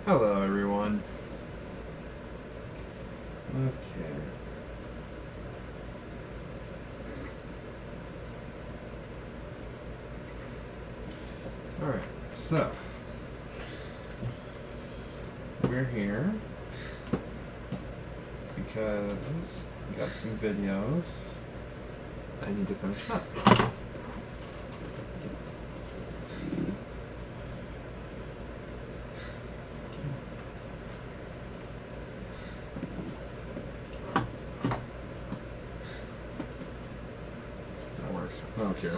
Hello, everyone. Okay. Alright, so we're here because we got some videos I need to finish up. That works. Okay.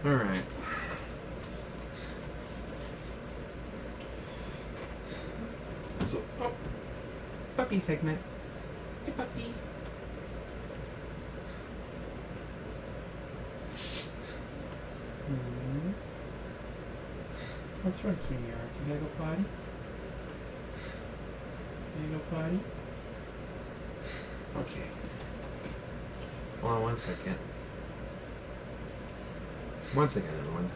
Alright. So, puppy segment. Hey, puppy. What's wrong, sweetheart? You gotta go potty? You gotta go potty? Okay. Hold on 1 second. 1 second, everyone.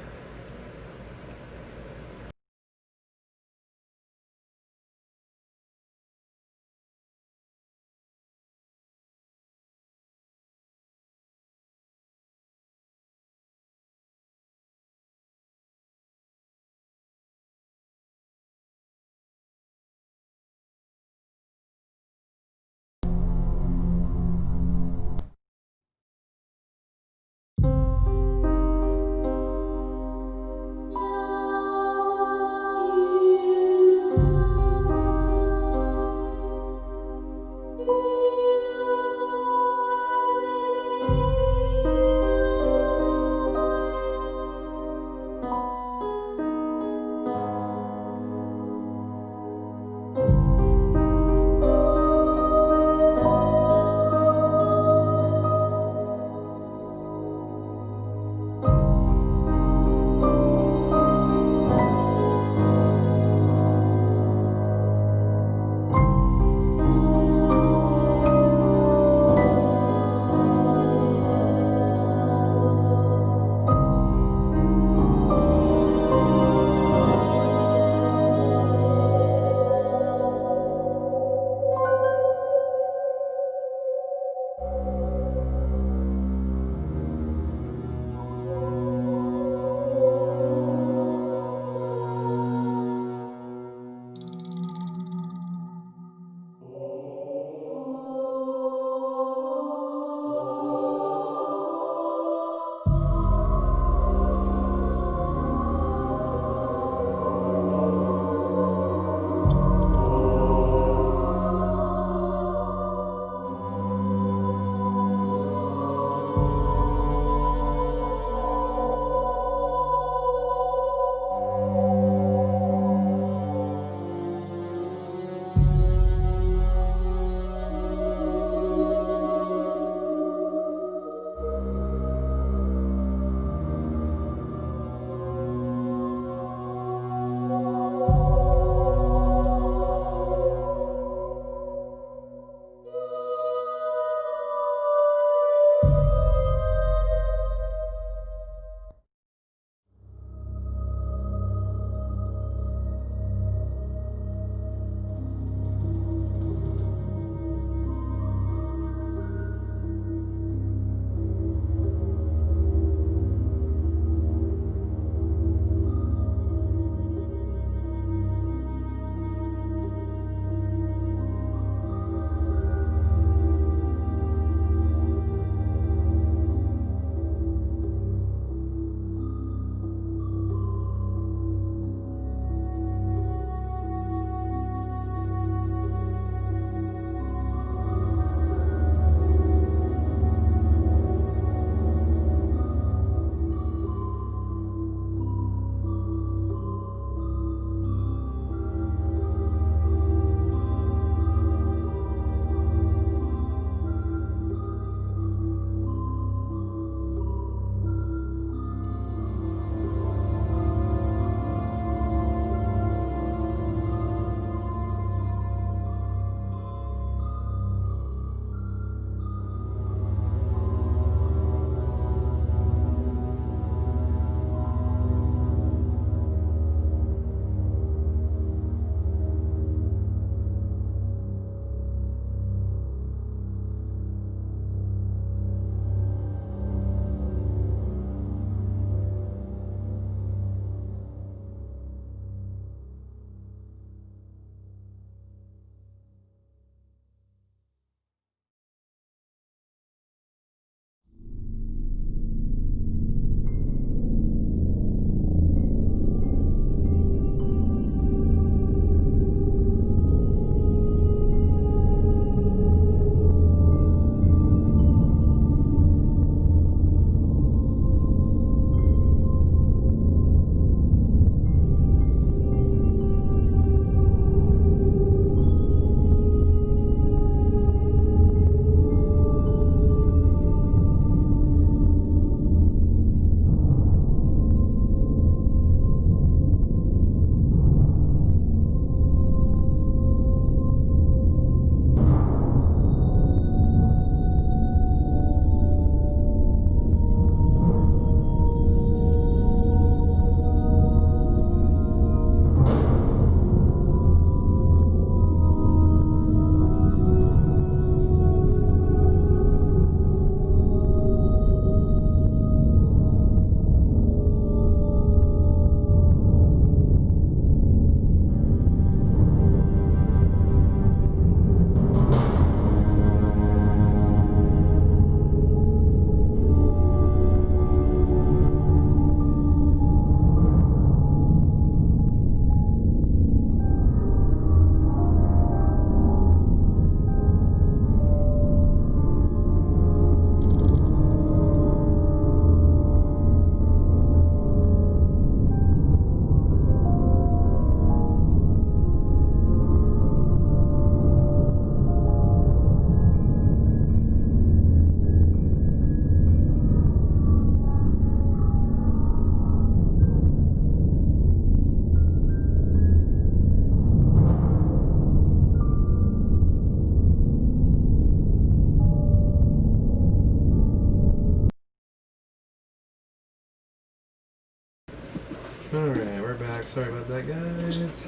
Alright, we're back. Sorry about that, guys.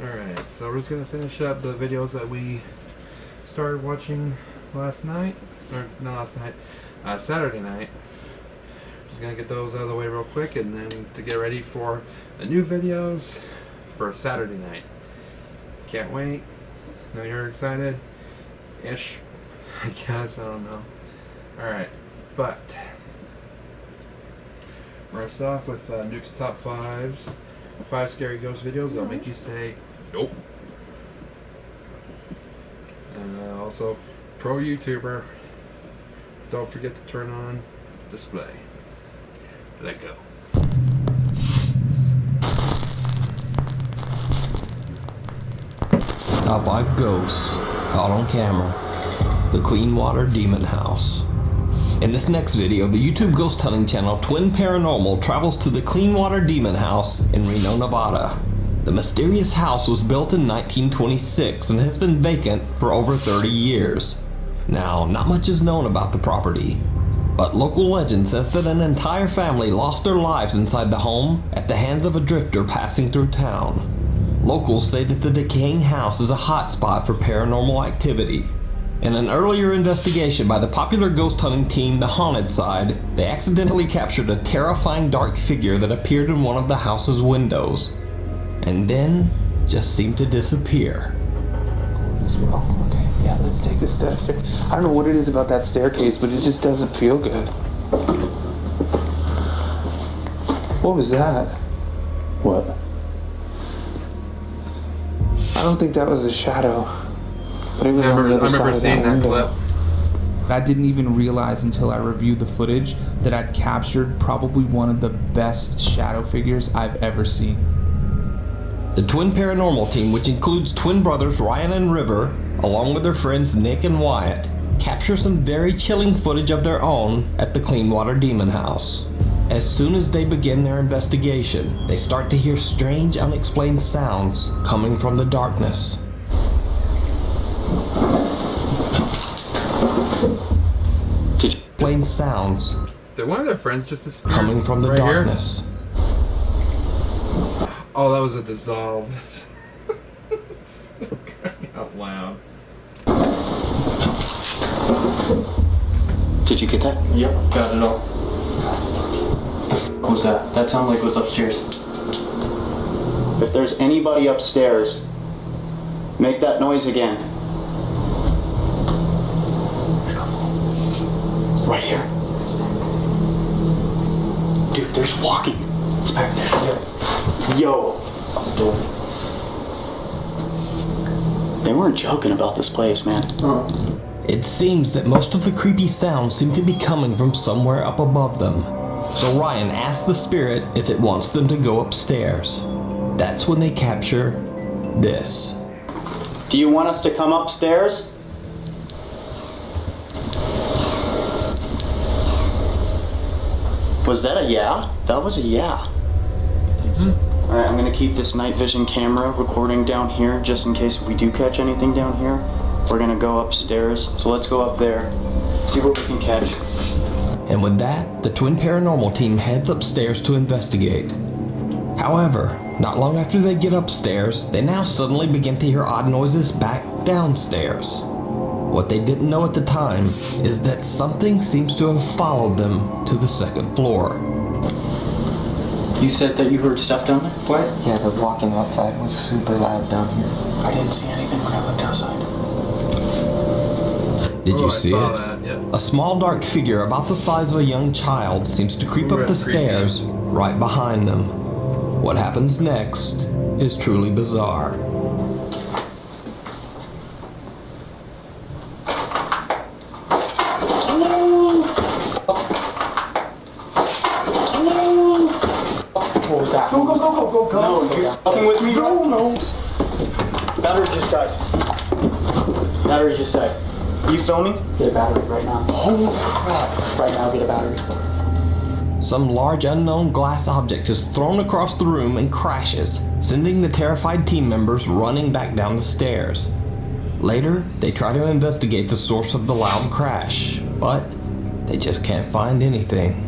Alright, so we're just gonna finish up the videos that we started watching last night. Or, not last night, Saturday night. Just gonna get those out of the way real quick and then to get ready for the new videos for Saturday night. Can't wait. Know you're excited? Ish. I guess, I don't know. Alright, but we're gonna start off with Nuke's Top 5s. 5 scary ghost videos that'll make you say, nope. And also, pro YouTuber. Don't forget to turn on display. Let go. Top 5 ghosts caught on camera. The Clean Water Demon House. In this next video, the YouTube ghost hunting channel Twin Paranormal travels to the Clean Water Demon House in Reno, Nevada. The mysterious house was built in 1926 and has been vacant for over 30 years. Now, not much is known about the property, but local legend says that an entire family lost their lives inside the home at the hands of a drifter passing through town. Locals say that the decaying house is a hotspot for paranormal activity. In an earlier investigation by the popular ghost hunting team The Haunted Side, they accidentally captured a terrifying dark figure that appeared in one of the house's windows, and then just seemed to disappear. As well. Okay, yeah, let's take this stairs. I don't know what it is about that staircase, but it just doesn't feel good. What was that? What? I don't think that was a shadow. But it was on the other side of that window. I didn't even realize until I reviewed the footage that I'd captured probably one of the best shadow figures I've ever seen. The Twin Paranormal team, which includes twin brothers Ryan and River, along with their friends Nick and Wyatt, capture some very chilling footage of their own at the Clean Water Demon House. As soon as they begin their investigation, they start to hear strange, unexplained sounds coming from the darkness. Plain sounds. Did one of their friends just disappear? Coming from the right darkness. Here? Oh, that was a dissolve. Out loud. Did you get that? Yep, got it all. What was that? That sounded like it was upstairs. If there's anybody upstairs, make that noise again. Right here. Dude, there's walking. It's back there. Yo. They weren't joking about this place, man. It seems that most of the creepy sounds seem to be coming from somewhere up above them. So Ryan asks the spirit if it wants them to go upstairs. That's when they capture this. Do you want us to come upstairs? Was that a yeah? That was a yeah. Alright, I'm gonna keep this night vision camera recording down here just in case we do catch anything down here. We're gonna go upstairs, so let's go up there, see what we can catch. And with that, the Twin Paranormal team heads upstairs to investigate. However, not long after they get upstairs, they now suddenly begin to hear odd noises back downstairs. What they didn't know at the time is that something seems to have followed them to the second floor. You said that you heard stuff down there? What? Yeah, the walking outside was super loud down here. I didn't see anything when I looked outside. Did you I see saw it? that, yep. A small dark figure about the size of a young child seems to creep up the that's creepy. stairs right behind them. What happens next is truly bizarre. What was that? Go. No, you're fucking with me? No. Battery just died. Are you filming? Get a battery right now. Holy crap. Right now, get a battery. Some large unknown glass object is thrown across the room and crashes, sending the terrified team members running back down the stairs. Later, they try to investigate the source of the loud crash, but they just can't find anything.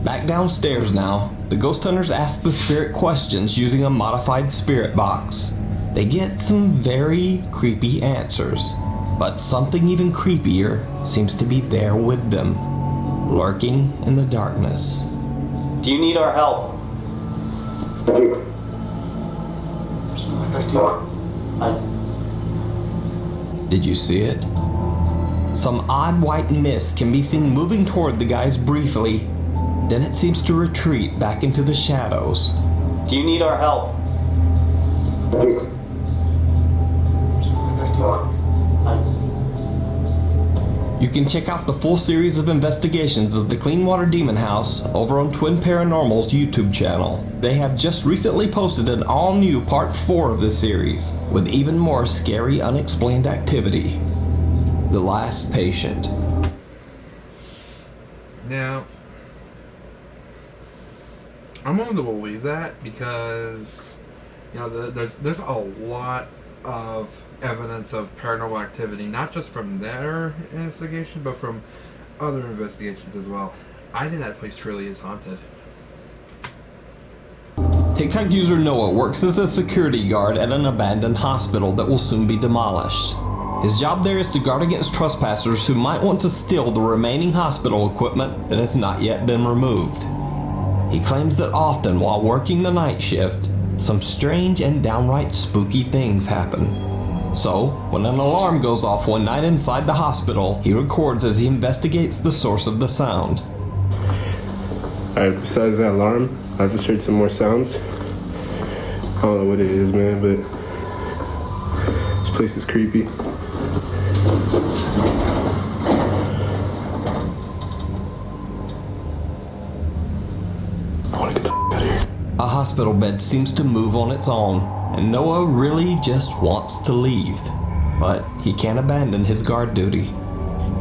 Back downstairs now, the ghost hunters ask the spirit questions using a modified spirit box. They get some very creepy answers, but something even creepier seems to be there with them, lurking in the darkness. Do you need our help? Did you see it? Some odd white mist can be seen moving toward the guys briefly, then it seems to retreat back into the shadows. Do you need our help? You can check out the full series of investigations of the Cleanwater Demon House over on Twin Paranormal's YouTube channel. They have just recently posted an all-new Part 4 of this series, with even more scary unexplained activity. The Last Patient. Now, I'm willing to believe that because, you know, there's a lot of evidence of paranormal activity, not just from their investigation, but from other investigations as well. I think that place truly is haunted. TikTok user Noah works as a security guard at an abandoned hospital that will soon be demolished. His job there is to guard against trespassers who might want to steal the remaining hospital equipment that has not yet been removed. He claims that often while working the night shift, some strange and downright spooky things happen. So, when an alarm goes off one night inside the hospital, he records as he investigates the source of the sound. Alright, besides that alarm, I just heard some more sounds. I don't know what it is, man, but this place is creepy. I wanna get the out of here. A hospital bed seems to move on its own, and Noah really just wants to leave. But he can't abandon his guard duty.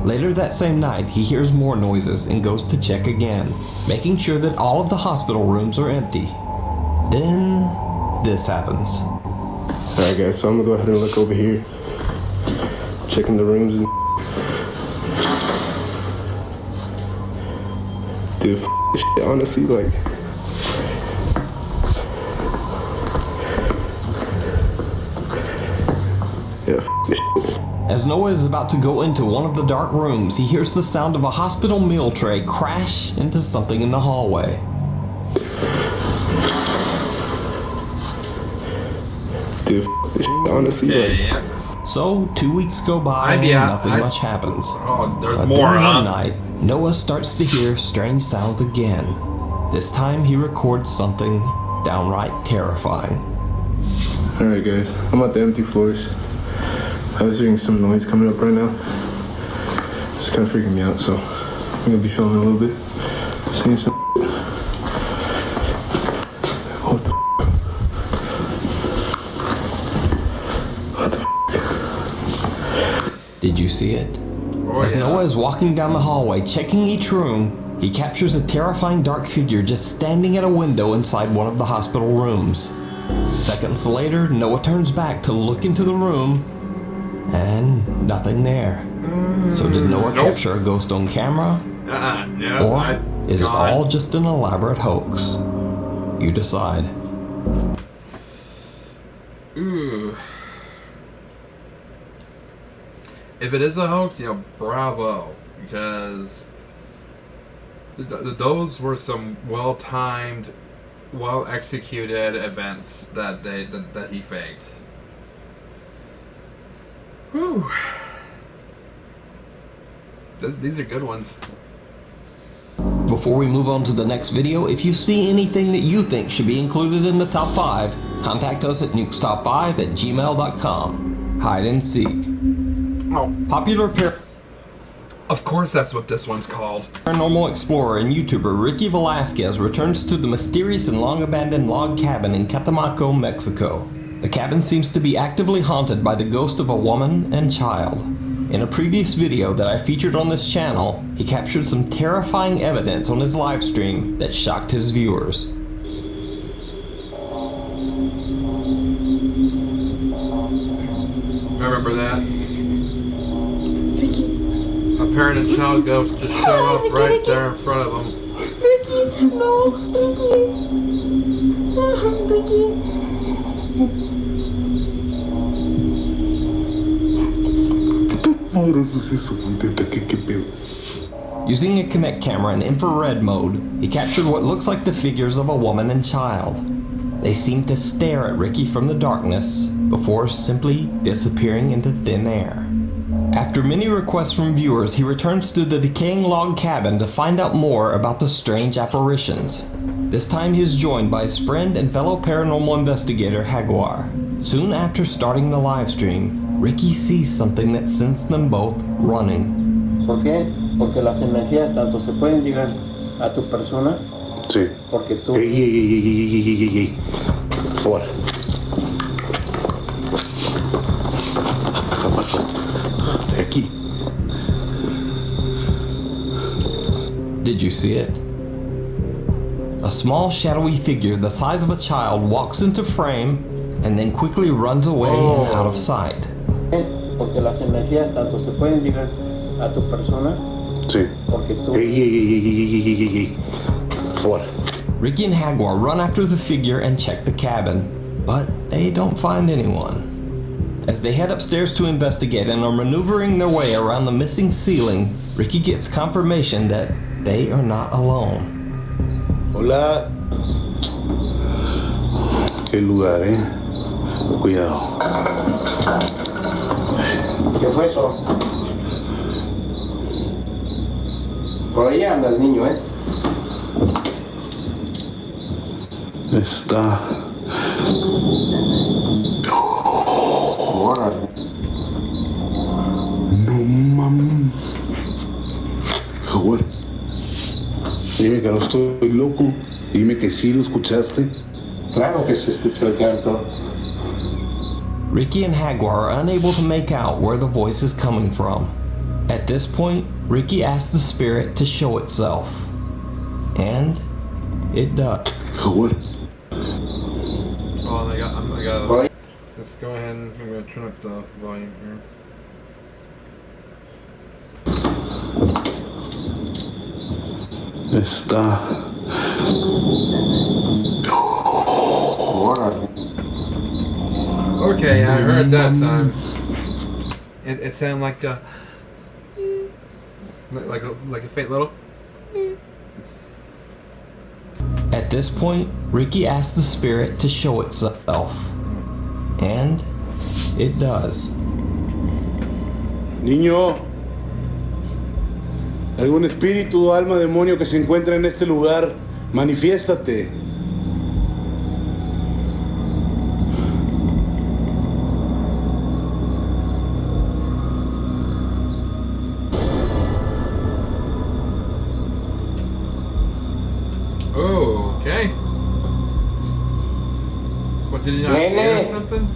Later that same night, he hears more noises and goes to check again, making sure that all of the hospital rooms are empty. Then, this happens. Alright guys, so I'm gonna go ahead and look over here. Checking the rooms and dude, this shit, honestly, like, yeah, this shit. As Noah is about to go into one of the dark rooms, he hears the sound of a hospital meal tray crash into something in the hallway. Dude, this shit, honestly, like, So, 2 weeks go by and nothing much happens. Oh, there's But more, then huh? one night, Noah starts to hear strange sounds again. This time he records something downright terrifying. alright guys, I'm at the empty floors. I was hearing some noise coming up right now. It's kind of freaking me out, so I'm gonna be filming a little bit. Seeing some. What the Did you see it? Oh, As yeah. Noah is walking down the hallway, checking each room, he captures a terrifying dark figure just standing at a window inside one of the hospital rooms. Seconds later, Noah turns back to look into the room, and nothing there. So did Noah Nope. capture a ghost on camera? No, Or is it all just an elaborate hoax? You decide. Ooh. If it is a hoax, you know, bravo, because those were some well-timed, well-executed events that he faked. Whew. These are good ones. Before we move on to the next video, if you see anything that you think should be included in the top 5, contact us at nukestop5@gmail.com. Hide and seek. Oh, Popular of course that's what this one's called. paranormal explorer and YouTuber Ricky Velasquez returns to the mysterious and long-abandoned log cabin in Catemaco, Mexico. The cabin seems to be actively haunted by the ghost of a woman and child. In a previous video that I featured on this channel, he captured some terrifying evidence on his live stream that shocked his viewers. I remember that. parent and child ghosts just show up right there in front of them. Ricky, no, Ricky. Using a Kinect camera in infrared mode, he captured what looks like the figures of a woman and child. They seem to stare at Ricky from the darkness before simply disappearing into thin air. After many requests from viewers, he returns to the decaying log cabin to find out more about the strange apparitions. This time he is joined by his friend and fellow paranormal investigator Jaguar. Soon after starting the live stream, Ricky sees something that sends them both running. ¿Por qué? Porque las energías tanto se pueden llegar a tu persona. Sí. Porque tú. Ey. Por favor. Aquí. Did you see it? A small shadowy figure the size of a child walks into frame and then quickly runs away and out of sight. Porque las energías tanto se pueden llegar a tu persona. Sí. Porque tú. Ey. Por favor. Ricky and Jaguar run after the figure and check the cabin, but they don't find anyone. As they head upstairs to investigate and are maneuvering their way around the missing ceiling, Ricky gets confirmation that they are not alone. Hola. Qué lugar, Cuidado. ¿Qué fue eso? Por ahí anda el niño, Está. Órale. No mames. Jaguar. Dime que no estoy loco. Dime que sí lo escuchaste. Claro que se escuchó el canto. Ricky and Jaguar are unable to make out where the voice is coming from. At this point, Ricky asks the spirit to show itself. And it does. Jaguar. Oh, I got it. Let's go ahead and I'm going to turn up the volume here. Está. Órale. Okay, I heard that time. It sounded like a faint little. At this point, Ricky asks the spirit to show itself. And it does. Niño. Algún espíritu o alma demonio que se encuentra en este lugar, manifiéstate. Oh, okay. What, did you not see or something?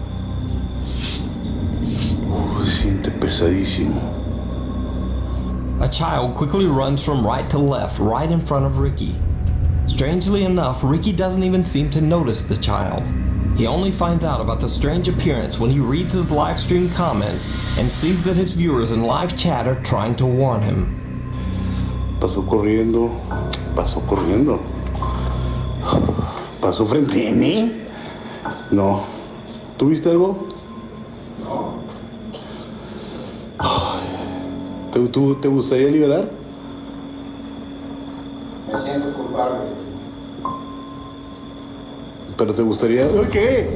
Siente pesadísimo. A child quickly runs from right to left, right in front of Ricky. Strangely enough, Ricky doesn't even seem to notice the child. He only finds out about the strange appearance when he reads his live stream comments and sees that his viewers in live chat are trying to warn him. Pasó corriendo. ¿Pasó frente a mí? No. ¿Tú viste algo? ¿Te gustaría liberar? Me siento culpable. ¿Pero te gustaría? ¿Qué?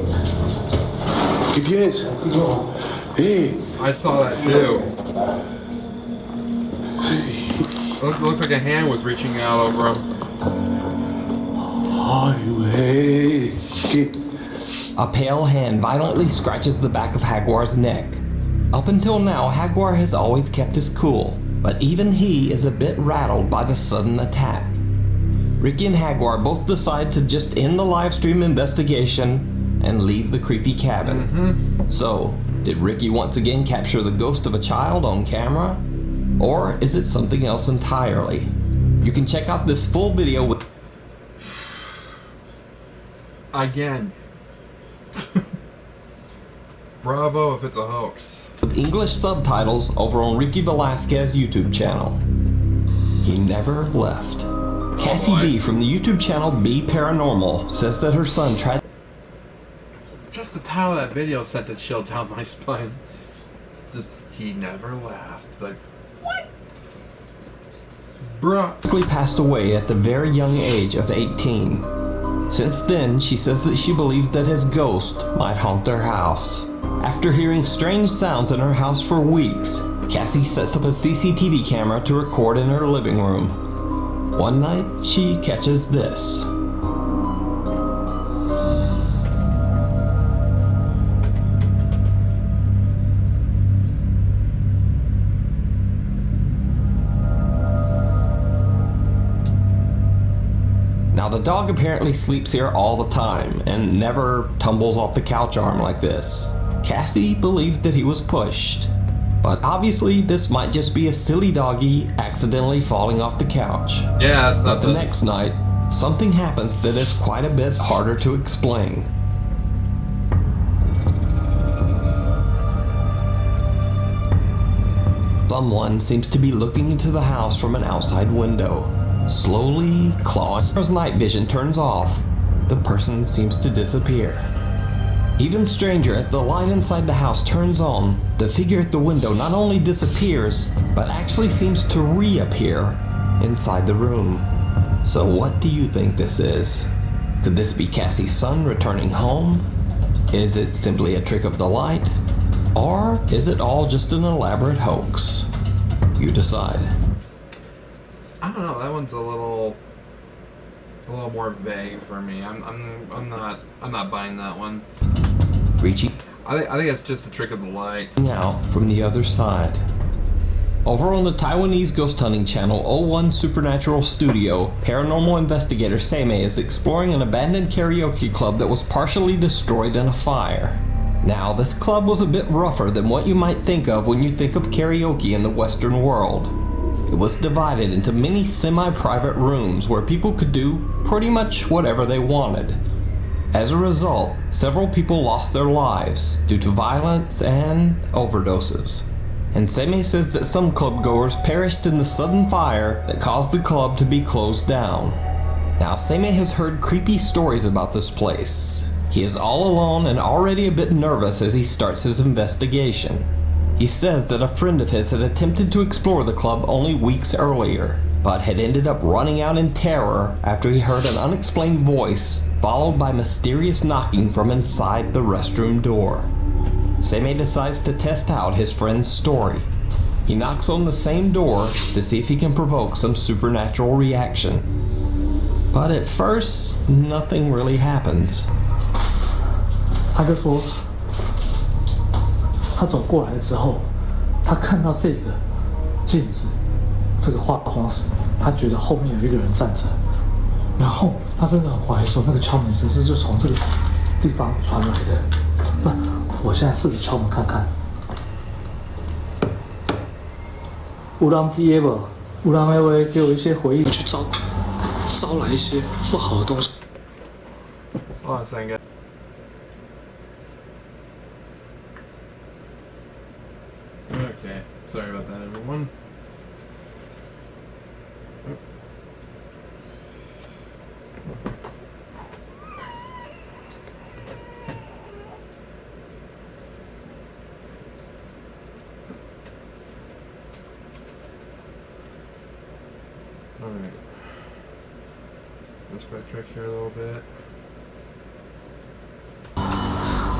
¿Qué tienes? I saw that too. Looked like a hand was reaching out over him. Ay, güey. ¿Qué? A pale hand violently scratches the back of Jaguar's neck. Up until now, Jaguar has always kept his cool, but even he is a bit rattled by the sudden attack. Ricky and Jaguar both decide to just end the live stream investigation and leave the creepy cabin. So, did Ricky once again capture the ghost of a child on camera? Or is it something else entirely? You can check out this full video with Again. Bravo if it's a hoax. With English subtitles over on Ricky Velasquez's YouTube channel. He never left. Cassie B from the YouTube channel B Paranormal says that her son tried. Just the title of that video sent a chill down my spine. Just, he never laughed. Like, what? Bruh. Passed away at the very young age of 18. Since then, she says that she believes that his ghost might haunt their house. After hearing strange sounds in her house for weeks, Cassie sets up a CCTV camera to record in her living room. One night, she catches this. Now the dog apparently sleeps here all the time and never tumbles off the couch arm like this. Cassie believes that he was pushed, but obviously this might just be a silly doggy accidentally falling off the couch. Yeah, that's not But the next night, something happens that is quite a bit harder to explain. Someone seems to be looking into the house from an outside window. Slowly clawing. As night vision turns off, the person seems to disappear. Even stranger, as the light inside the house turns on, the figure at the window not only disappears, but actually seems to reappear inside the room. So what do you think this is? Could this be Cassie's son returning home? Is it simply a trick of the light? Or is it all just an elaborate hoax? You decide. I don't know. That one's a little more vague for me. I'm not buying that one. Reaching I think it's just a trick of the light. out from the other side. Over on the Taiwanese ghost hunting channel 01 Supernatural Studio, paranormal investigator Seimei is exploring an abandoned karaoke club that was partially destroyed in a fire. Now, this club was a bit rougher than what you might think of when you think of karaoke in the Western world. It was divided into many semi-private rooms where people could do pretty much whatever they wanted. As a result, several people lost their lives due to violence and overdoses. And Seimei says that some club goers perished in the sudden fire that caused the club to be closed down. Now, Seimei has heard creepy stories about this place. He is all alone and already a bit nervous as he starts his investigation. He says that a friend of his had attempted to explore the club only weeks earlier, but had ended up running out in terror after he heard an unexplained voice, followed by mysterious knocking from inside the restroom door. Seimei decides to test out his friend's story. He knocks on the same door to see if he can provoke some supernatural reaction. But at first, nothing really happens. 他就说，他走过来之后，他看到这个镜子，这个化妆室，他觉得后面有一个人站着，然后他甚至很怀疑说，那个敲门声是就从这个地方传来的。那我现在试着敲门看看。有人伫的无？有人的话给我一些回应，去招来一些不好的东西。 Hold on a second. Okay, sorry about that, everyone. Alright. Let's backtrack here a little bit.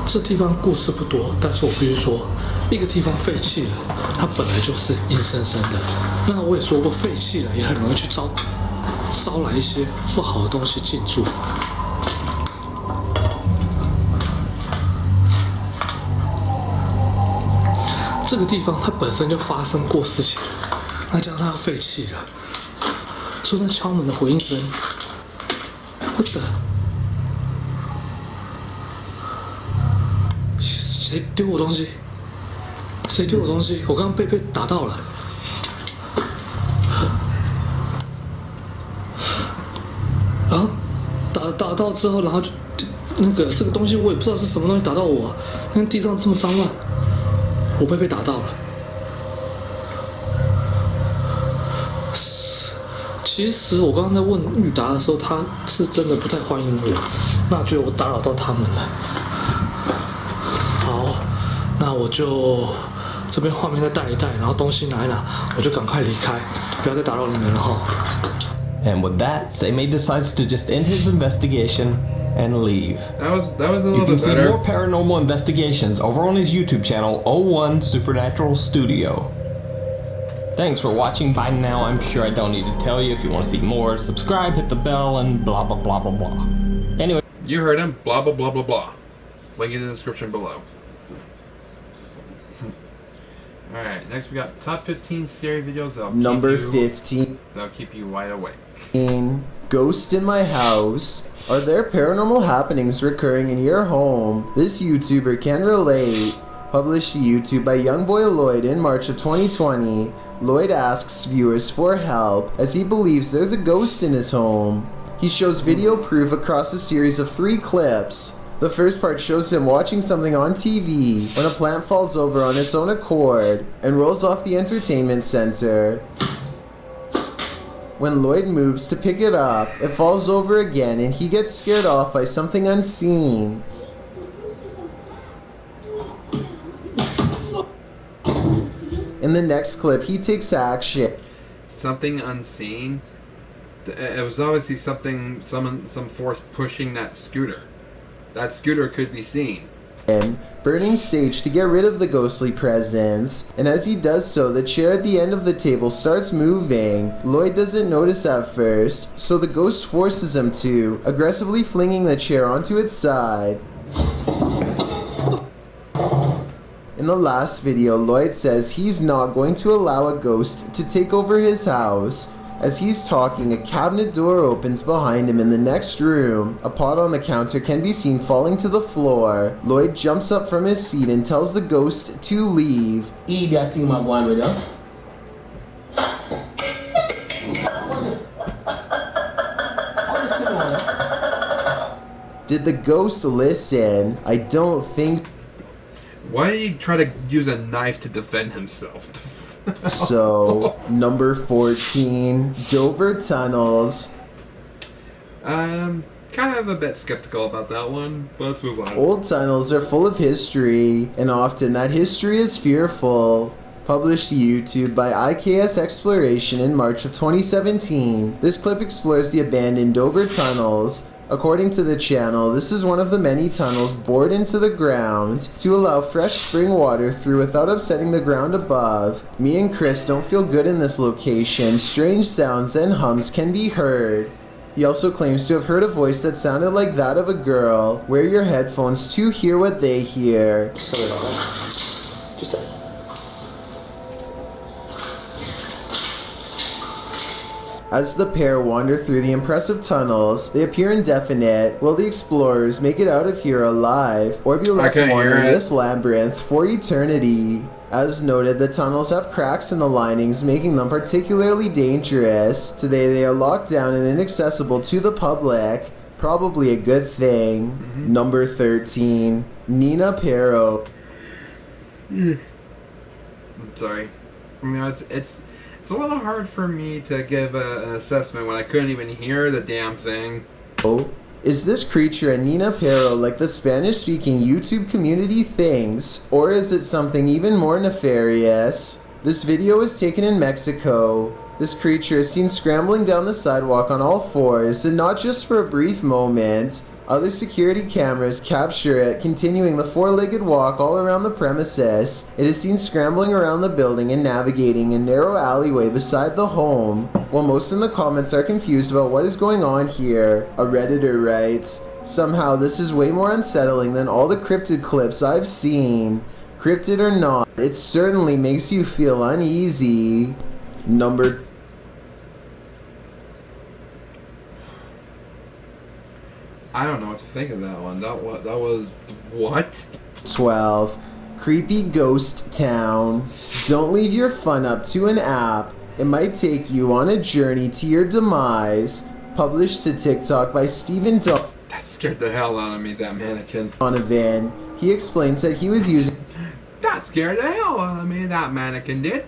这地方故事不多，但是我必须说，一个地方废弃了，它本来就是阴森森的。那我也说过，废弃了也很容易去招来一些不好的东西进驻。这个地方它本身就发生过事情，那加上它要废弃了，所以那敲门的回应声，我的。 谁丢我东西？谁丢我东西？我刚刚被打到了。然后打到之后，然后就这个东西我也不知道是什么东西打到我、啊，那地上这么脏乱，我被打到了。其实我刚刚在问玉达的时候，他是真的不太欢迎我，那觉得我打扰到他们了。好，那我就这边画面再带一带，然后东西拿一拿，我就赶快离开，不要再打扰你们了哈。And with that, Seimei decides to just end his investigation and leave. That was a little You can bit see better. more paranormal investigations over on his YouTube channel, 01 Supernatural Studio. Thanks for watching. By now, I'm sure I don't need to tell you. If you want to see more, subscribe, hit the bell, and blah blah blah blah blah. Anyway. You heard him. Blah blah blah blah blah. Link in the description below. Alright, next we got top 15 scary videos that'll Number keep you, 15. That'll keep you wide awake. Ghost in my house. Are there paranormal happenings recurring in your home? This YouTuber can relate. Published to YouTube by Youngboy Lloyd in March of 2020, Lloyd asks viewers for help as he believes there's a ghost in his home. He shows video proof across a series of 3 clips. The first part shows him watching something on TV when a plant falls over on its own accord and rolls off the entertainment center. When Lloyd moves to pick it up, it falls over again and he gets scared off by something unseen. In the next clip, he takes action. Something unseen? It was obviously some force pushing that scooter. That scooter could be seen. Burning sage to get rid of the ghostly presence, and as he does so, the chair at the end of the table starts moving. Lloyd doesn't notice at first, so the ghost forces him to, aggressively flinging the chair onto its side. In the last video, Lloyd says he's not going to allow a ghost to take over his house. As he's talking, a cabinet door opens behind him in the next room. A pot on the counter can be seen falling to the floor. Lloyd jumps up from his seat and tells the ghost to leave. Did the ghost listen? I don't think. Why did he try to use a knife to defend himself? So, number 14, Dover Tunnels. Kind of a bit skeptical about that one, but let's move on. Old tunnels are full of history, and often that history is fearful. Published to YouTube by IKS Exploration in March of 2017, this clip explores the abandoned Dover Tunnels. According to the channel, this is one of the many tunnels bored into the ground to allow fresh spring water through without upsetting the ground above. Me and Chris don't feel good in this location. Strange sounds and hums can be heard. He also claims to have heard a voice that sounded like that of a girl. Wear your headphones to hear what they hear. As the pair wander through the impressive tunnels, they appear indefinite. Will the explorers make it out of here alive, or be left wandering this labyrinth for eternity? As noted, the tunnels have cracks in the linings, making them particularly dangerous. Today they are locked down and inaccessible to the public. Probably a good thing. Number 13, Nina Pero. I'm sorry. You know, it's a little hard for me to give an assessment when I couldn't even hear the damn thing. Oh, is this creature a Nina Pero like the Spanish-speaking YouTube community thinks, or is it something even more nefarious? This video is taken in Mexico. This creature is seen scrambling down the sidewalk on all fours, and not just for a brief moment. Other security cameras capture it continuing the four-legged walk all around the premises. It is seen scrambling around the building and navigating a narrow alleyway beside the home. While most in the comments are confused about what is going on here, a Redditor writes, "Somehow this is way more unsettling than all the cryptid clips I've seen. Cryptid or not, it certainly makes you feel uneasy." Number I don't know what to think of that one. That was what? 12. Creepy Ghost Town. Don't leave your fun up to an app. It might take you on a journey to your demise. Published to TikTok by Stephen That's scared the hell out of me, that mannequin. On a van. He explains that he was using That scared the hell out of me, that mannequin did.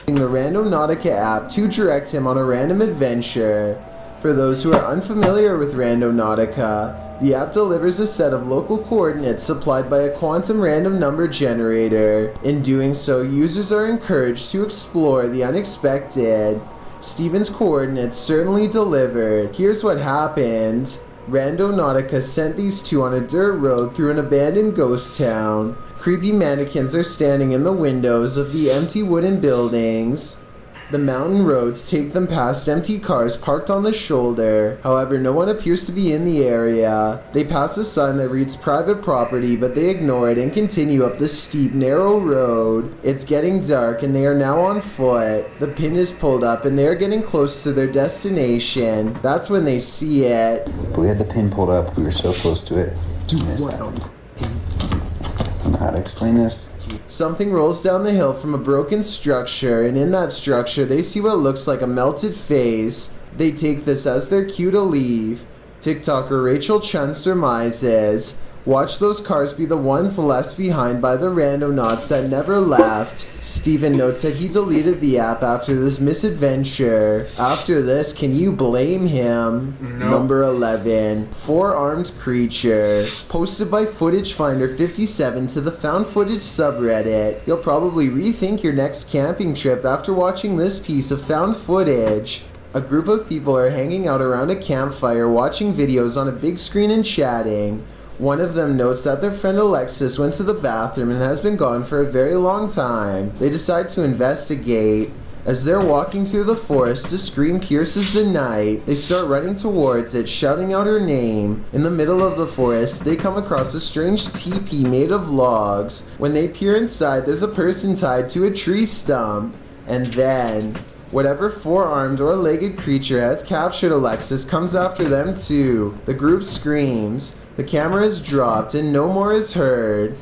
the Randonautica app to direct him on a random adventure. For those who are unfamiliar with Randonautica, the app delivers a set of local coordinates supplied by a quantum random number generator. In doing so, users are encouraged to explore the unexpected. Steven's coordinates certainly delivered. Here's what happened. Randonautica sent these two on a dirt road through an abandoned ghost town. Creepy mannequins are standing in the windows of the empty wooden buildings. The mountain roads take them past empty cars parked on the shoulder. However, no one appears to be in the area. They pass a sign that reads private property, but they ignore it and continue up the steep, narrow road. It's getting dark and they are now on foot. The pin is pulled up and they are getting close to their destination. That's when they see it. But we had the pin pulled up. We were so close to it. This happened. I don't know how to explain this. Something rolls down the hill from a broken structure, and in that structure they see what looks like a melted face. They take this as their cue to leave. TikToker Rachel Chun surmises, watch those cars be the ones left behind by the randonauts that never left. Steven notes that he deleted the app after this misadventure. After this, can you blame him? No. Number 11. Four-armed creature. Posted by Footage Finder 57 to the Found Footage subreddit. You'll probably rethink your next camping trip after watching this piece of found footage. A group of people are hanging out around a campfire watching videos on a big screen and chatting. One of them notes that their friend Alexis went to the bathroom and has been gone for a very long time. They decide to investigate. As they're walking through the forest, a scream pierces the night. They start running towards it, shouting out her name. In the middle of the forest, they come across a strange teepee made of logs. When they peer inside, there's a person tied to a tree stump. And then, whatever four-armed or legged creature has captured Alexis comes after them too. The group screams. The camera is dropped and no more is heard.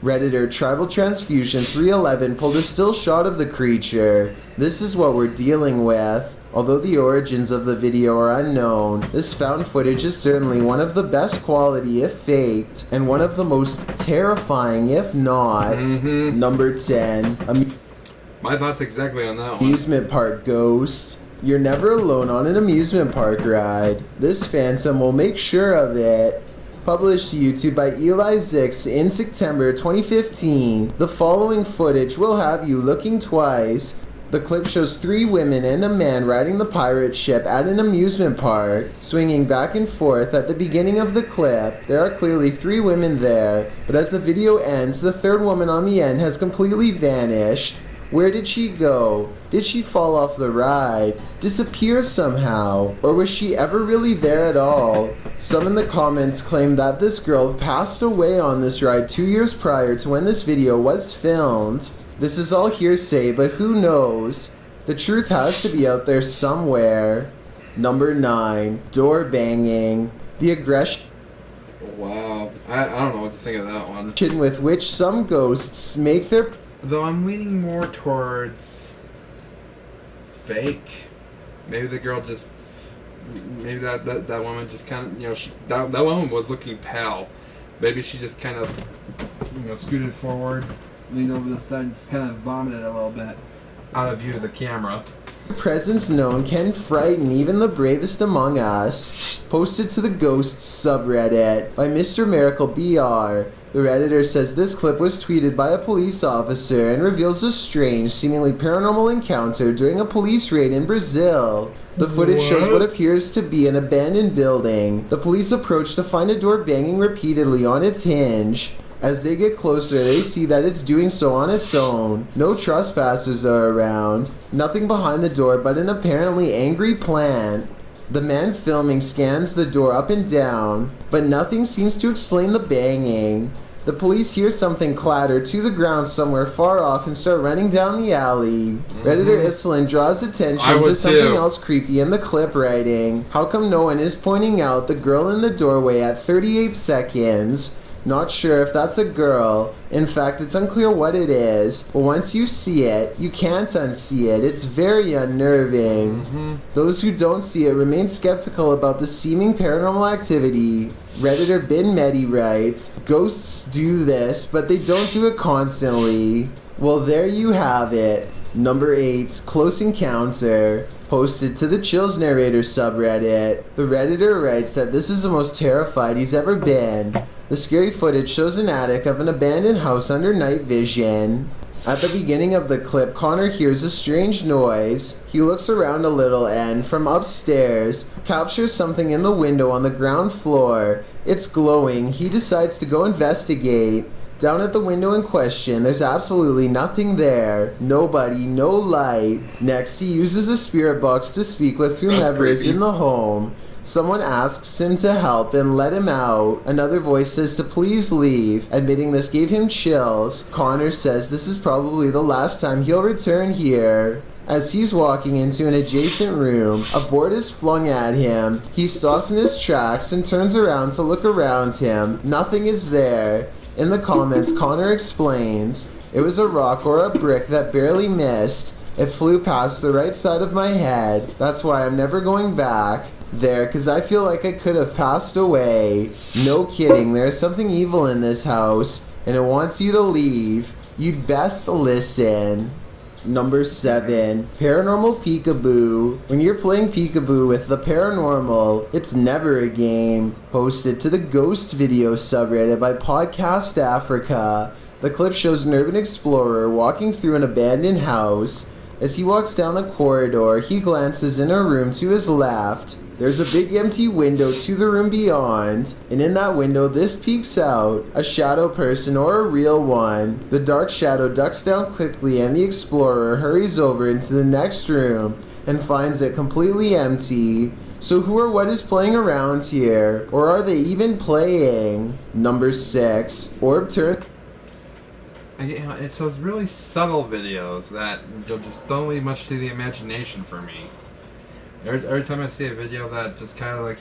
Redditor Tribal Transfusion 311 pulled a still shot of the creature. This is what we're dealing with. Although the origins of the video are unknown, this found footage is certainly one of the best quality if faked, and one of the most terrifying if not. Number 10. My thoughts exactly on that one. Amusement park ghost. You're never alone on an amusement park ride. This phantom will make sure of it. Published to YouTube by Eli Zix in September 2015. The following footage will have you looking twice. The clip shows 3 women and a man riding the pirate ship at an amusement park, swinging back and forth. At the beginning of the clip, there are clearly 3 women there, but as the video ends, the third woman on the end has completely vanished. Where did she go? Did she fall off the ride? Disappear somehow? Or was she ever really there at all? Some in the comments claim that this girl passed away on this ride 2 years prior to when this video was filmed. This is all hearsay, but who knows? The truth has to be out there somewhere. Number 9. Door banging. The aggression Wow. I don't know what to think of that one. with which some ghosts make their... Though I'm leaning more towards fake. Maybe the girl just... Maybe that woman just kind of... You know, that woman was looking pale. Maybe she just kind of, scooted forward, leaned over the side, and just kind of vomited a little bit out of view of the camera. Presence known can frighten even the bravest among us. Posted to the Ghosts subreddit by Mr. Miracle BR. The Redditor says this clip was tweeted by a police officer and reveals a strange, seemingly paranormal encounter during a police raid in Brazil. The footage shows what appears to be an abandoned building. The police approach to find a door banging repeatedly on its hinge. As they get closer, they see that it's doing so on its own. No trespassers are around. Nothing behind the door but an apparently angry plant. The man filming scans the door up and down, but nothing seems to explain the banging. The police hear something clatter to the ground somewhere far off and start running down the alley. Redditor Islin draws attention to something else creepy in the clip, writing, "How come no one is pointing out the girl in the doorway at 38 seconds? Not sure if that's a girl. In fact, it's unclear what it is, but once you see it, you can't unsee it. It's very unnerving. Those who don't see it remain skeptical about the seeming paranormal activity. Redditor Bin Medi writes, "Ghosts do this, but they don't do it constantly." Well, there you have it. Number 8, Close Encounter. Posted to the Chills Narrator subreddit. The Redditor writes that this is the most terrified he's ever been. The scary footage shows an attic of an abandoned house under night vision. At the beginning of the clip, Connor hears a strange noise. He looks around a little and, from upstairs, captures something in the window on the ground floor. It's glowing. He decides to go investigate. Down at the window in question, there's absolutely nothing there. Nobody, no light. Next, he uses a spirit box to speak with whomever is in the home. Someone asks him to help and let him out. Another voice says to please leave. Admitting this gave him chills, Connor says this is probably the last time he'll return here. As he's walking into an adjacent room, a board is flung at him. He stops in his tracks and turns around to look around him. Nothing is there. In the comments, Connor explains, "It was a rock or a brick that barely missed. It flew past the right side of my head. That's why I'm never going back there, because I feel like I could have passed away. No kidding, there's something evil in this house, and it wants you to leave. You'd best listen." Number 7, Paranormal Peekaboo. When you're playing peekaboo with the paranormal, it's never a game. Posted to the Ghost Video subreddit by Podcast Africa. The clip shows an urban explorer walking through an abandoned house. As he walks down the corridor, he glances in a room to his left. There's a big empty window to the room beyond, and in that window this peeks out, a shadow person or a real one. The dark shadow ducks down quickly and the explorer hurries over into the next room and finds it completely empty. So who or what is playing around here? Or are they even playing? Number 6, Orb Turn. It's those really subtle videos that just don't leave much to the imagination for me. Every time I see a video that just kind of like,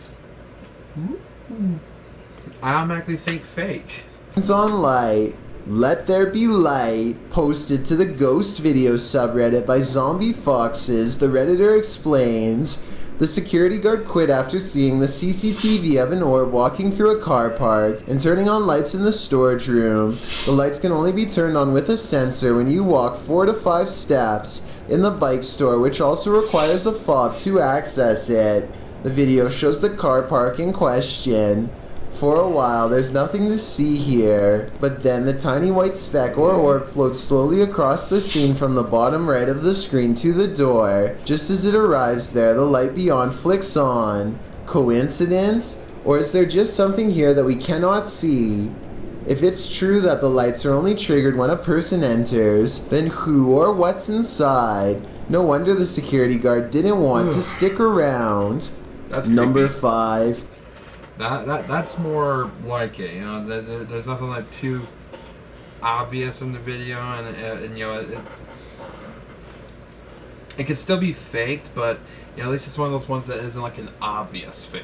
I automatically think fake. It's on light. Let There Be Light. Posted to the Ghost Video subreddit by Zombie Foxes. The Redditor explains, the security guard quit after seeing the CCTV of an orb walking through a car park and turning on lights in the storage room. The lights can only be turned on with a sensor when you walk 4 to 5 steps in the bike store, which also requires a fob to access it. The video shows the car park in question. For a while, there's nothing to see here, but then the tiny white speck or orb floats slowly across the scene from the bottom right of the screen to the door. Just as it arrives there, the light beyond flicks on. Coincidence? Or is there just something here that we cannot see? If it's true that the lights are only triggered when a person enters, then who or what's inside? No wonder the security guard didn't want to stick around. That's Number creepy. 5. That's more like it, you know. There's nothing like too obvious in the video, and you know, it could still be faked, but you know, at least it's one of those ones that isn't like an obvious fake.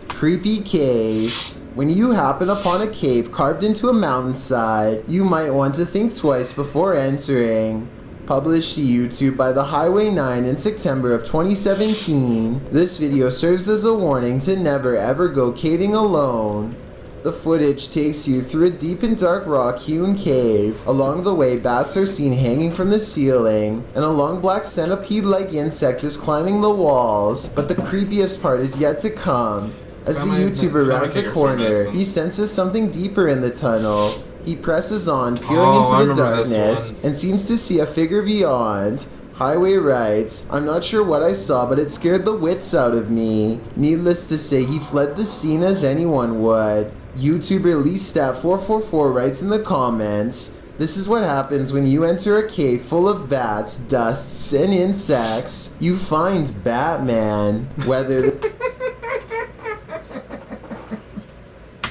Creepy cave. When you happen upon a cave carved into a mountainside, you might want to think twice before entering. Published to YouTube by the Highway 9 in September of 2017. This video serves as a warning to never ever go caving alone. The footage takes you through a deep and dark rock-hewn cave. Along the way, bats are seen hanging from the ceiling, and a long black centipede-like insect is climbing the walls. But the creepiest part is yet to come. As the YouTuber rounds a corner, he senses something deeper in the tunnel. He presses on, peering into the darkness, and seems to see a figure beyond. Highway writes, "I'm not sure what I saw, but it scared the wits out of me." Needless to say, he fled the scene as anyone would. YouTuber LeeStat444 writes in the comments, "This is what happens when you enter a cave full of bats, dusts, and insects. You find Batman. Whether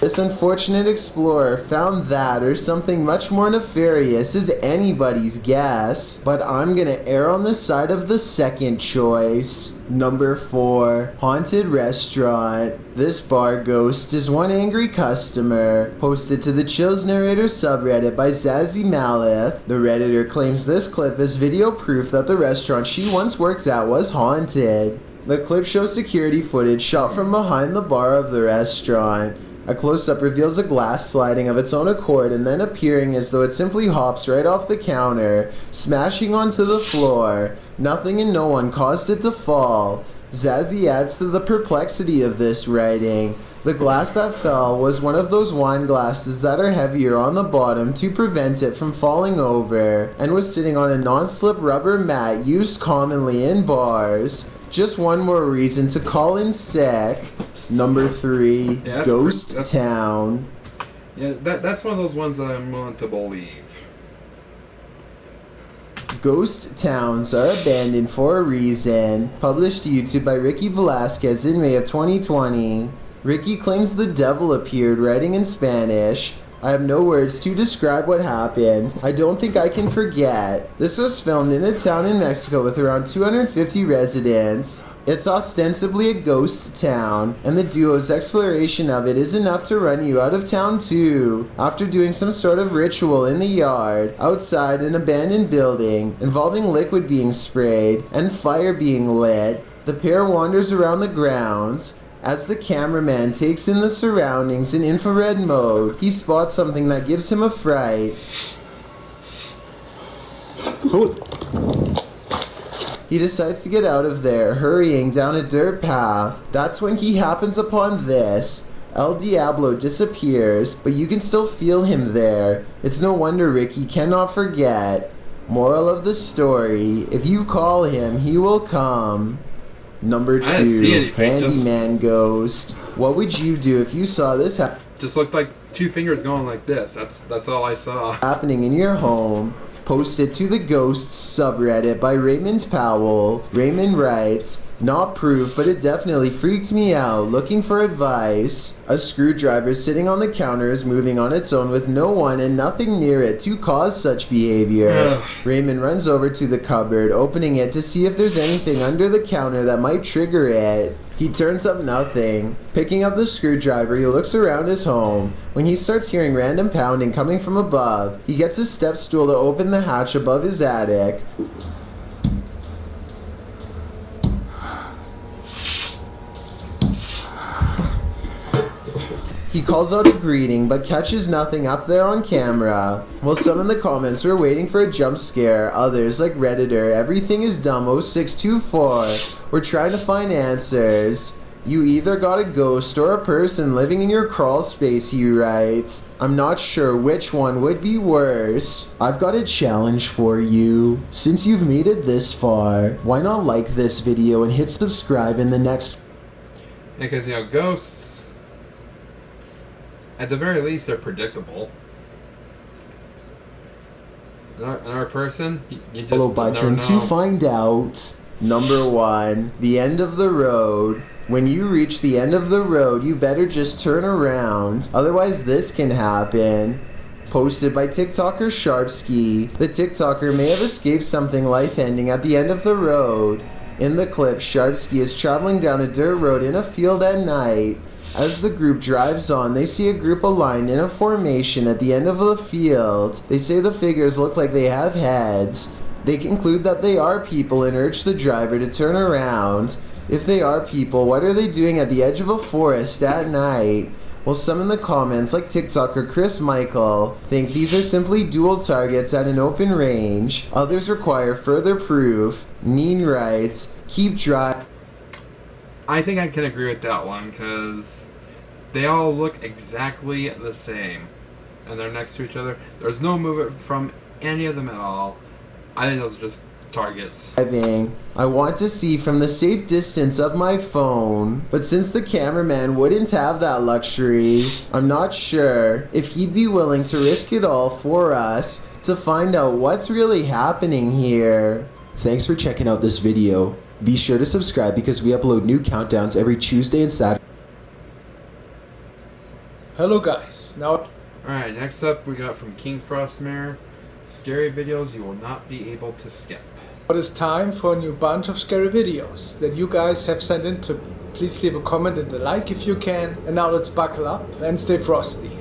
This unfortunate explorer found that or something much more nefarious is anybody's guess, but I'm gonna err on the side of the second choice. Number 4, Haunted Restaurant. This bar ghost is one angry customer. Posted to the Chills Narrator subreddit by Zazie Malith. The Redditor claims this clip is video proof that the restaurant she once worked at was haunted. The clip shows security footage shot from behind the bar of the restaurant. A close-up reveals a glass sliding of its own accord and then appearing as though it simply hops right off the counter, smashing onto the floor. Nothing and no one caused it to fall. Zazie adds to the perplexity of this writing. The glass that fell was one of those wine glasses that are heavier on the bottom to prevent it from falling over, and was sitting on a non-slip rubber mat used commonly in bars. Just one more reason to call in sick. Number 3, Yeah, Ghost Town. Yeah, that's one of those ones that I'm willing to believe. Ghost towns are abandoned for a reason. Published to YouTube by Ricky Velasquez in May of 2020. Ricky claims the devil appeared, writing in Spanish. I have no words to describe what happened. I don't think I can forget. This was filmed in a town in Mexico with around 250 residents. It's ostensibly a ghost town, and the duo's exploration of it is enough to run you out of town too. After doing some sort of ritual in the yard, outside an abandoned building, involving liquid being sprayed and fire being lit, the pair wanders around the grounds. As the cameraman takes in the surroundings in infrared mode, he spots something that gives him a fright. He decides to get out of there, hurrying down a dirt path. That's when he happens upon this. El Diablo disappears, but you can still feel him there. It's no wonder Ricky cannot forget. Moral of the story, if you call him, he will come. Number 2, Handyman Ghost. What would you do if you saw this just looked like 2 fingers going like this. That's all I saw. Happening in your home? Posted to the Ghosts subreddit by Raymond Powell. Raymond writes, not proof, but it definitely freaked me out. Looking for advice. A screwdriver sitting on the counter is moving on its own with no one and nothing near it to cause such behavior. Raymond runs over to the cupboard, opening it to see if there's anything under the counter that might trigger it. He turns up nothing. Picking up the screwdriver, he looks around his home. When he starts hearing random pounding coming from above, he gets his step stool to open the hatch above his attic. He calls out a greeting, but catches nothing up there on camera. While some in the comments were waiting for a jump scare, others, like Redditor, everything is dumb 0624, were trying to find answers. You either got a ghost or a person living in your crawl space, he writes. I'm not sure which one would be worse. I've got a challenge for you. Since you've made it this far, why not like this video and hit subscribe in the next... Because, you know, ghosts, at the very least, they're predictable. Another person, you just follow button to find out. Number 1, the end of the road. When you reach the end of the road, you better just turn around. Otherwise, this can happen. Posted by TikToker Sharpski. The TikToker may have escaped something life-ending at the end of the road. In the clip, Sharpski is traveling down a dirt road in a field at night. As the group drives on, they see a group aligned in a formation at the end of the field. They say the figures look like they have heads. They conclude that they are people and urge the driver to turn around. If they are people, what are they doing at the edge of a forest at night? Well, some in the comments, like TikToker Chris Michael, think these are simply dual targets at an open range. Others require further proof. Neen writes, keep driving. I think I can agree with that one, because they all look exactly the same. And they're next to each other. There's no movement from any of them at all. I think those are just targets. I want to see from the safe distance of my phone, but since the cameraman wouldn't have that luxury, I'm not sure if he'd be willing to risk it all for us to find out what's really happening here. Thanks for checking out this video. Be sure to subscribe because we upload new countdowns every Tuesday and Saturday. Hello guys, now... Alright, next up we got from King Frostmare. Scary videos you will not be able to skip. It is time for a new bunch of scary videos that you guys have sent in to me. Please leave a comment and a like if you can. And now let's buckle up and stay frosty.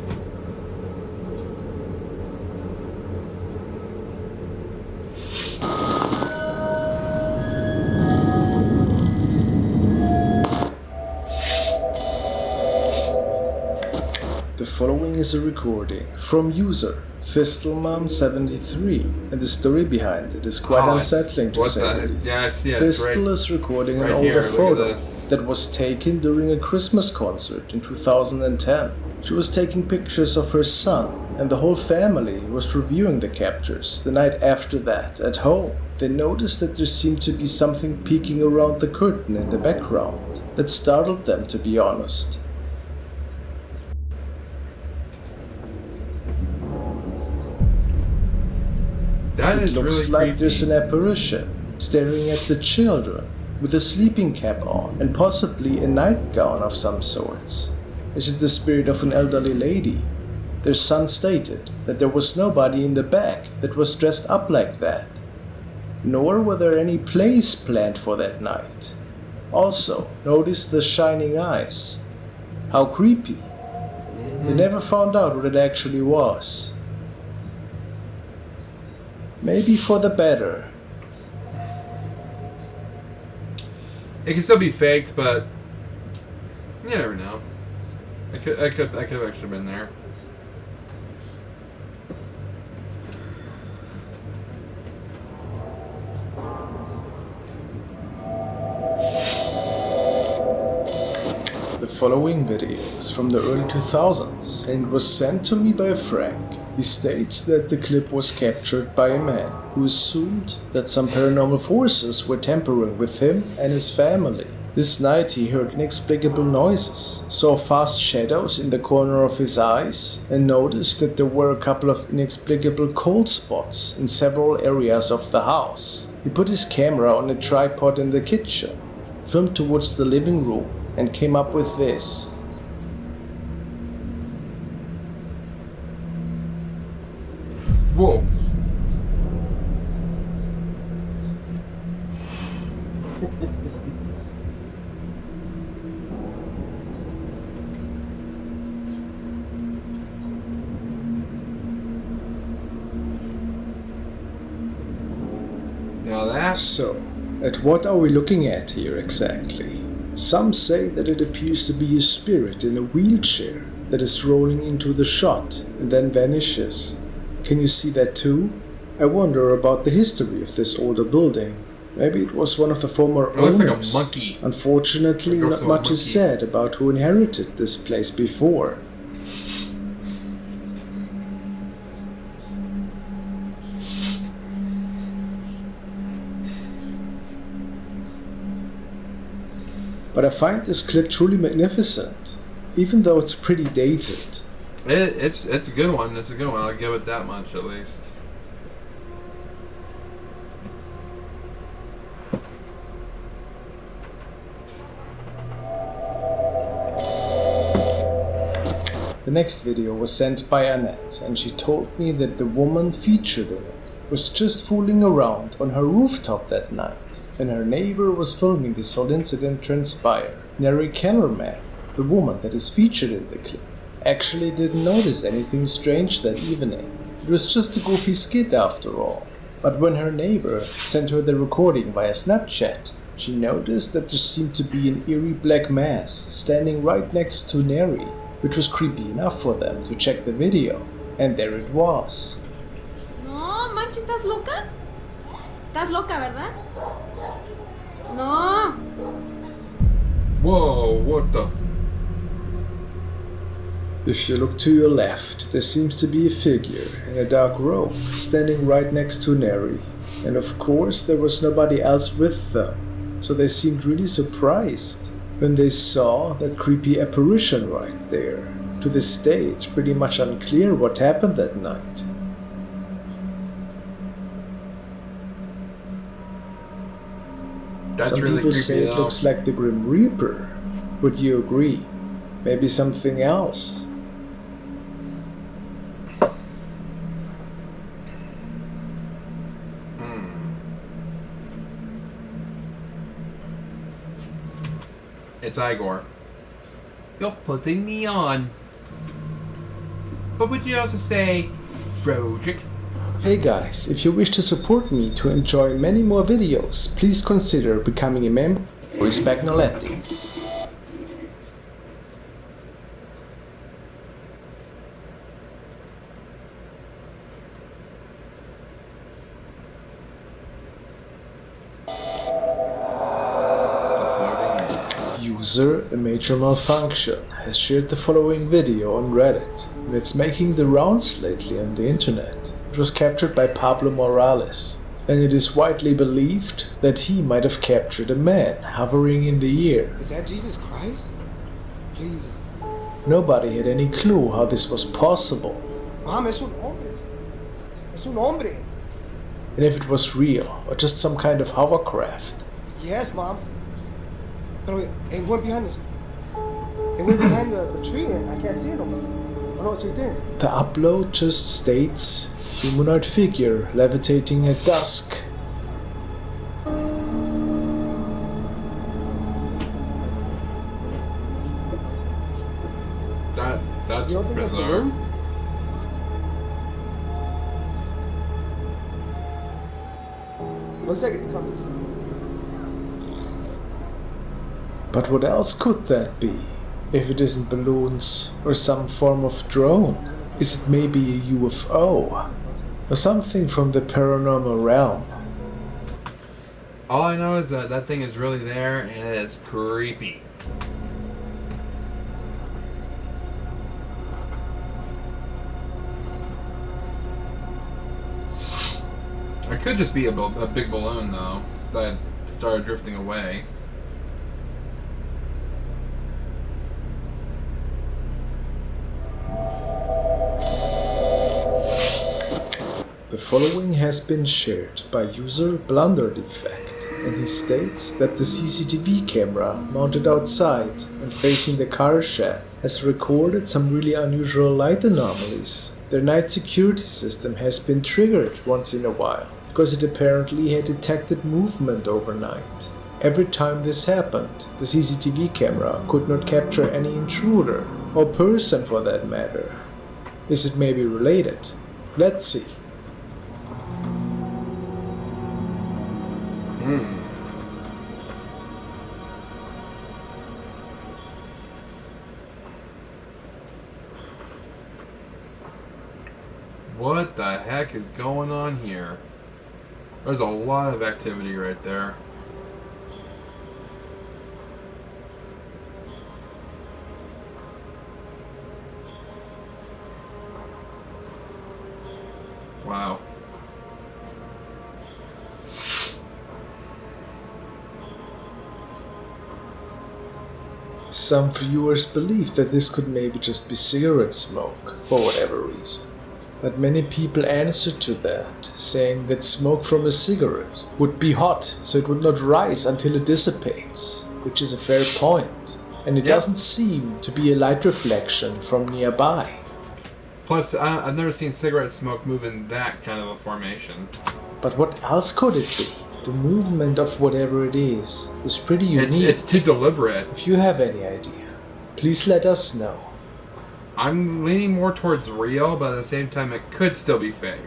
The following is a recording from user Fistelmom73, and the story behind it is quite unsettling to say the least. Yeah, I see it. Fistel is recording an older photo that was taken during a Christmas concert in 2010. She was taking pictures of her son, and the whole family was reviewing the captures the night after that at home. They noticed that there seemed to be something peeking around the curtain in the background that startled them, to be honest. It looks like there's an apparition staring at the children with a sleeping cap on and possibly a nightgown of some sorts. Is it the spirit of an elderly lady? Their son stated that there was nobody in the back that was dressed up like that, nor were there any plays planned for that night. Also, notice the shining eyes. How creepy. They never found out what it actually was. Maybe for the better. It can still be faked, but you never know. I could have actually been there. The following video is from the early 2000s and was sent to me by Frank. He states that the clip was captured by a man who assumed that some paranormal forces were tampering with him and his family. This night he heard inexplicable noises, saw fast shadows in the corner of his eyes, and noticed that there were a couple of inexplicable cold spots in several areas of the house. He put his camera on a tripod in the kitchen, filmed towards the living room, and came up with this. Whoa. Now that's... So, at what are we looking at here exactly? Some say that it appears to be a spirit in a wheelchair that is rolling into the shot and then vanishes. Can you see that too? I wonder about the history of this older building. Maybe it was one of the former owners. It looks like a monkey. Unfortunately, not much is said about who inherited this place before. But I find this clip truly magnificent, even though it's pretty dated. It's a good one. It's a good one. I'll give it that much at least. The next video was sent by Annette, and she told me that the woman featured in it was just fooling around on her rooftop that night, and her neighbor was filming this whole incident transpire. Neri Kellerman, the woman that is featured in the clip, actually didn't notice anything strange that evening. It was just a goofy skit after all. But when her neighbor sent her the recording via Snapchat, she noticed that there seemed to be an eerie black mass standing right next to Neri, which was creepy enough for them to check the video. And there it was. No, manches, ¿estás loca? ¿Estás loca, verdad? No. Whoa, what the? If you look to your left, there seems to be a figure in a dark robe standing right next to Neri. And of course there was nobody else with them, so they seemed really surprised when they saw that creepy apparition right there. To this day, it's pretty much unclear what happened that night. Some really people say it though. looks like the Grim Reaper. Would you agree? Maybe something else? It's Igor. You're putting me on. But would you also say Frodrick? Hey guys, if you wish to support me to enjoy many more videos, please consider becoming a member. Respect Noletti. User, a major malfunction, has shared the following video on Reddit, and it's making the rounds lately on the internet. It was captured by Pablo Morales, and it is widely believed that he might have captured a man hovering in the air. Is that Jesus Christ? Please. Nobody had any clue how this was possible, Mom, es un hombre. Es un hombre. and if it was real or just some kind of hovercraft. Yes, Mom. Pero it went behind us. It went behind the tree and I can't see it no more. Oh no, it's right there. The upload just states humanoid figure levitating at dusk. That's You don't think that's bizarre. balloons? Looks like it's coming. But what else could that be? If it isn't balloons or some form of drone? Is it maybe a UFO? Or something from the paranormal realm? All I know is that that thing is really there and it is creepy. It could just be a big balloon, though, that started drifting away. The following has been shared by user Blunder Defect, and he states that the CCTV camera mounted outside and facing the car shed has recorded some really unusual light anomalies. Their night security system has been triggered once in a while, because it apparently had detected movement overnight. Every time this happened, the CCTV camera could not capture any intruder, or person for that matter. Is it maybe related? Let's see. What the heck is going on here? There's a lot of activity right there. Wow. Some viewers believe that this could maybe just be cigarette smoke, for whatever reason. But many people answered to that, saying that smoke from a cigarette would be hot, so it would not rise until it dissipates, which is a fair point. And it doesn't seem to be a light reflection from nearby. Plus, I've never seen cigarette smoke move in that kind of a formation. But what else could it be? The movement of whatever it is pretty unique. It's too deliberate. If you have any idea, please let us know. I'm leaning more towards real, but at the same time, it could still be faked.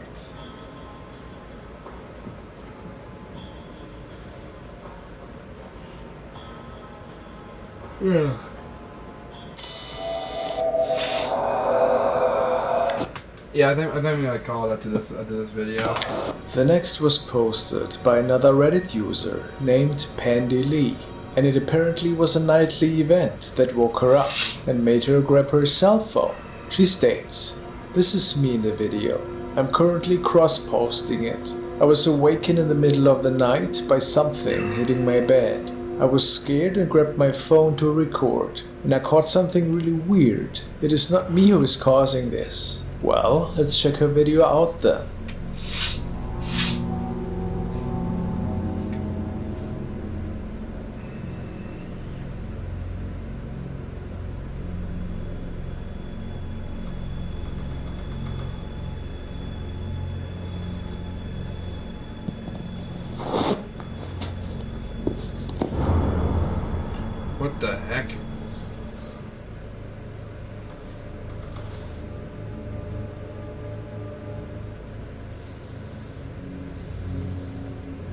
Yeah. Yeah, I think I'm gonna call it after this video. The next was posted by another Reddit user named Pandy Lee, and it apparently was a nightly event that woke her up and made her grab her cell phone. She states, "This is me in the video. I'm currently cross-posting it. I was awakened in the middle of the night by something hitting my bed. I was scared and grabbed my phone to record, and I caught something really weird. It is not me who is causing this." Well, let's check her video out then. What the heck?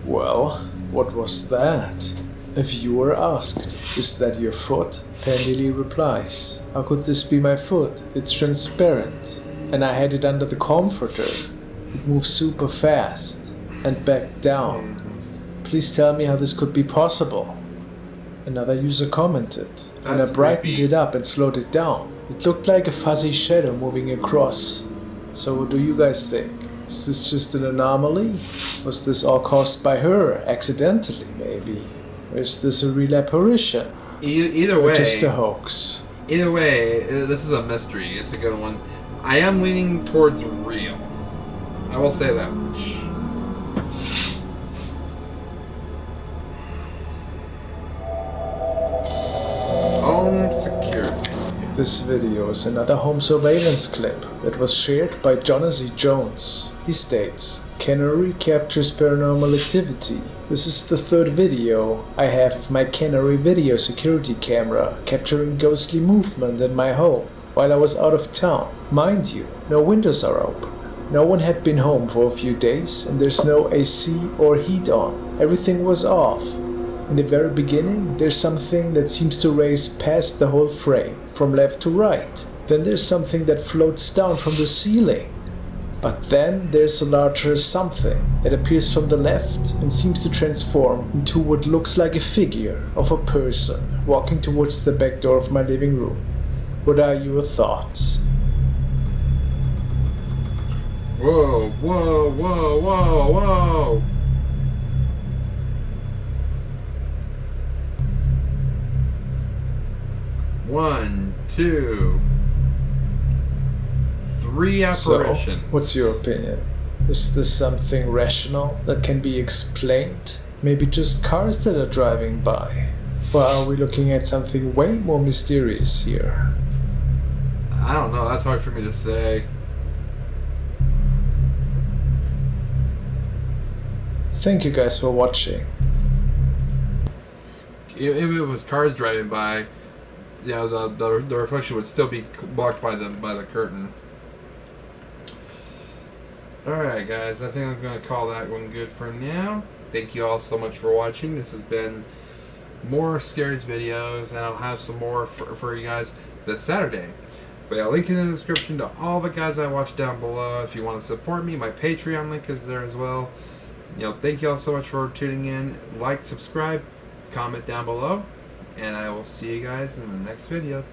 Well, what was that? A viewer asked, "Is that your foot?" Pandily replies, "How could this be my foot? It's transparent. And I had it under the comforter. It moves super fast. And back down. Please tell me how this could be possible." Another user commented, and I brightened it up and slowed it down. It looked like a fuzzy shadow moving across. So what do you guys think? Is this just an anomaly? Was this all caused by her, accidentally maybe? Or is this a real apparition? Either way, or just a hoax? Either way, this is a mystery. It's a good one. I am leaning towards real. I will say that much. Home security. This video is another home surveillance clip that was shared by Jonas E. Jones. He states, "Canary captures paranormal activity. This is the third video I have of my Canary video security camera capturing ghostly movement in my home while I was out of town. Mind you, no windows are open. No one had been home for a few days and there's no AC or heat on. Everything was off. In the very beginning, there's something that seems to raise past the whole frame, from left to right. Then there's something that floats down from the ceiling. But then there's a larger something that appears from the left and seems to transform into what looks like a figure of a person walking towards the back door of my living room. What are your thoughts?" Whoa, whoa, whoa, whoa, whoa! One, two, three apparitions. So, what's your opinion? Is this something rational that can be explained? Maybe just cars that are driving by? Or are we looking at something way more mysterious here? I don't know, that's hard for me to say. Thank you guys for watching. If it was cars driving by, you know, the reflection would still be blocked by the curtain. Alright guys, I think I'm going to call that one good for now. Thank you all so much for watching. This has been more Scares videos, and I'll have some more for you guys this Saturday. But I'll link in the description to all the guys I watched down below. If you want to support me, my Patreon link is there as well. You know, thank you all so much for tuning in. Like, subscribe, comment down below, and I will see you guys in the next video.